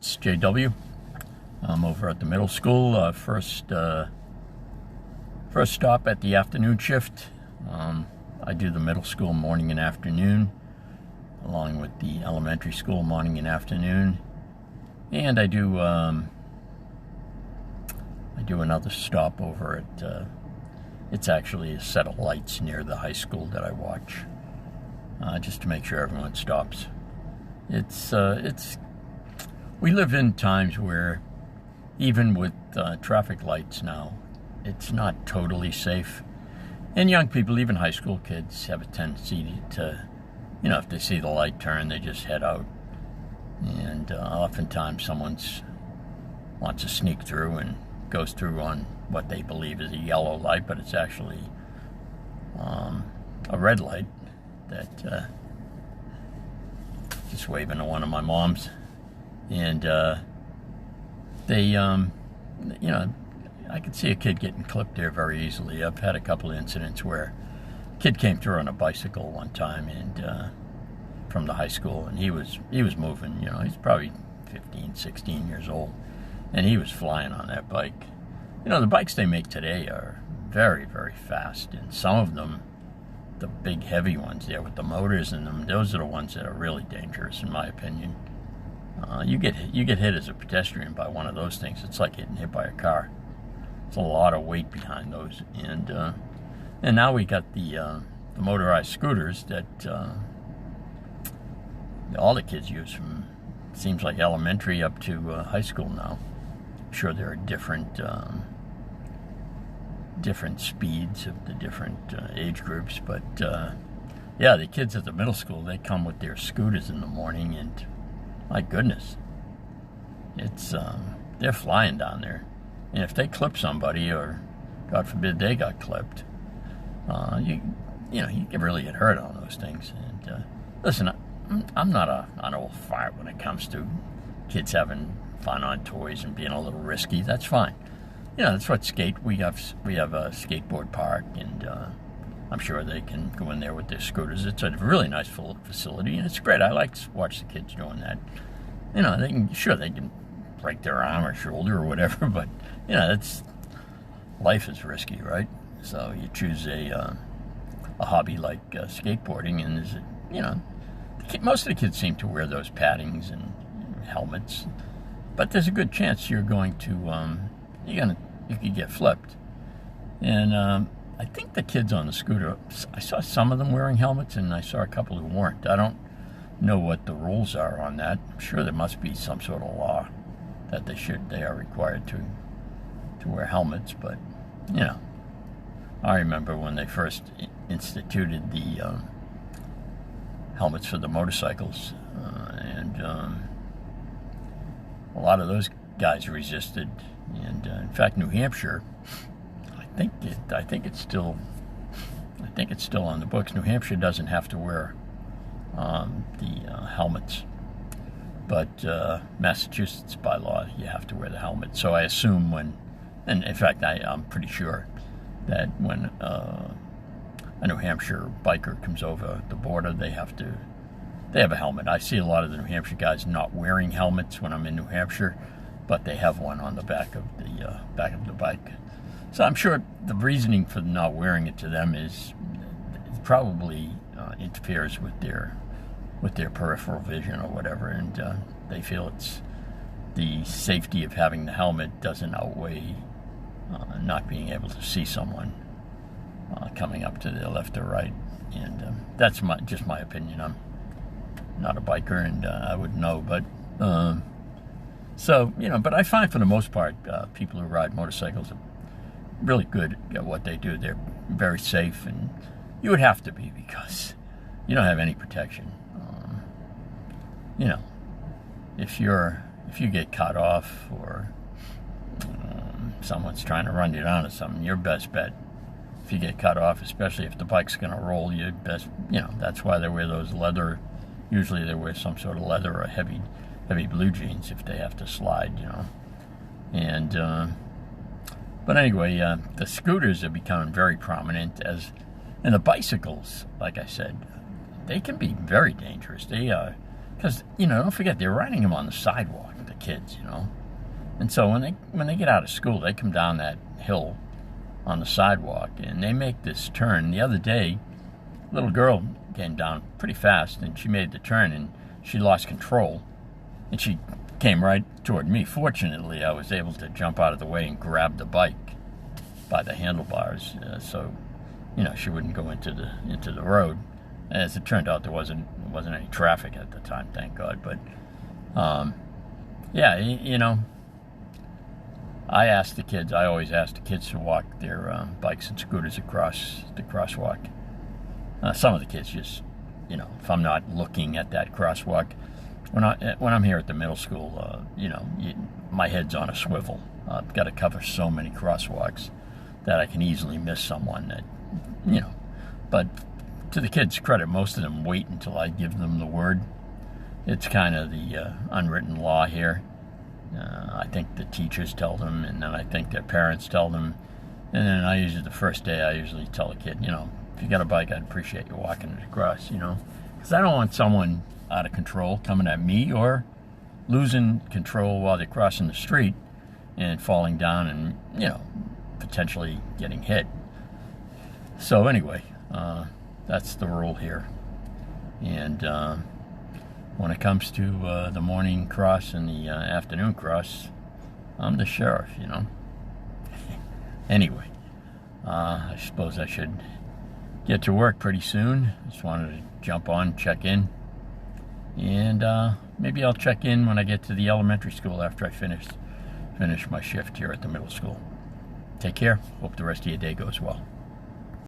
It's JW. I'm over at the middle school. First stop at the afternoon shift. I do the middle school morning and afternoon, along with the elementary school morning and afternoon. And I do another stop over at, it's actually a set of lights near the high school that I watch, just to make sure everyone stops. We live in times where, even with traffic lights now, it's not totally safe. And young people, even high school kids, have a tendency to, if they see the light turn, they just head out. And oftentimes someone wants to sneak through and goes through on what they believe is a yellow light, but it's actually a red light that just waving to one of my moms. And I could see a kid getting clipped there very easily. I've had a couple of incidents where a kid came through on a bicycle one time, and from the high school, and he was moving. He's probably 15, 16 years old, and he was flying on that bike. The bikes they make today are very, very fast, and some of them, the big heavy ones there with the motors in them, those are the ones that are really dangerous, in my opinion. You get hit as a pedestrian by one of those things. It's like getting hit by a car. It's a lot of weight behind those, and now we got the motorized scooters that all the kids use, from seems like elementary up to high school now. I'm sure there are different speeds of the different age groups, but yeah, the kids at the middle school, they come with their scooters in the morning, and my goodness, it's they're flying down there. And if they clip somebody, or God forbid they got clipped, you can really get hurt on those things. And listen, I'm not an old fart when it comes to kids having fun on toys and being a little risky. That's fine. That's what we have a skateboard park, and I'm sure they can go in there with their scooters. It's a really nice facility, and it's great. I like to watch the kids doing that. They can break their arm or shoulder or whatever, but life is risky, right? So you choose a hobby like skateboarding, and most of the kids seem to wear those paddings and helmets, but there's a good chance you're going to you could get flipped. And I think the kids on the scooter, I saw some of them wearing helmets, and I saw a couple who weren't. I don't know what the rules are on that. I'm sure there must be some sort of law that they are required to wear helmets, but I remember when they first instituted the helmets for the motorcycles, and a lot of those guys resisted. And in fact, New Hampshire, I think it's still on the books. New Hampshire doesn't have to wear the helmets, but Massachusetts, by law, you have to wear the helmet. So I assume and in fact, I'm pretty sure that when a New Hampshire biker comes over the border, they have a helmet. I see a lot of the New Hampshire guys not wearing helmets when I'm in New Hampshire, but they have one on the back of the bike. So I'm sure the reasoning for not wearing it to them is it probably interferes with their peripheral vision or whatever, and they feel it's the safety of having the helmet doesn't outweigh not being able to see someone coming up to their left or right. And that's just my opinion. I'm not a biker, and I wouldn't know, but but I find for the most part, people who ride motorcycles are really good at what they do. They're very safe, and you would have to be, because you don't have any protection. If you get cut off, or someone's trying to run you down or something, your best bet, if you get cut off, especially if the bike's going to roll, your best, that's why they wear those leather. Usually they wear some sort of leather or heavy blue jeans if they have to slide, And but anyway, the scooters are becoming very prominent, and the bicycles, like I said, they can be very dangerous. They because don't forget, they're riding them on the sidewalk. with the kids, you know. And so when they get out of school, they come down that hill on the sidewalk, and they make this turn. The other day, a little girl came down pretty fast, and she made the turn, and she lost control, and she came right toward me. Fortunately, I was able to jump out of the way and grab the bike by the handlebars, so she wouldn't go into the road. As it turned out, there wasn't any traffic at the time, thank God. But yeah, I always ask the kids to walk their bikes and scooters across the crosswalk. Some of the kids just, if I'm not looking at that crosswalk, when I'm here at the middle school, my head's on a swivel. I've got to cover so many crosswalks that I can easily miss someone that, but to the kids' credit, most of them wait until I give them the word. It's kind of the unwritten law here. I think the teachers tell them, and then I think their parents tell them. And then the first day, I usually tell a kid, if you got a bike, I'd appreciate you walking it across, because I don't want someone out of control coming at me or losing control while they're crossing the street and falling down and, potentially getting hit. So anyway, that's the rule here. And when it comes to the morning cross and the afternoon cross, I'm the sheriff, Anyway, I suppose I should get to work pretty soon. Just wanted to jump on, check in. And maybe I'll check in when I get to the elementary school after I finish my shift here at the middle school. Take care. Hope the rest of your day goes well.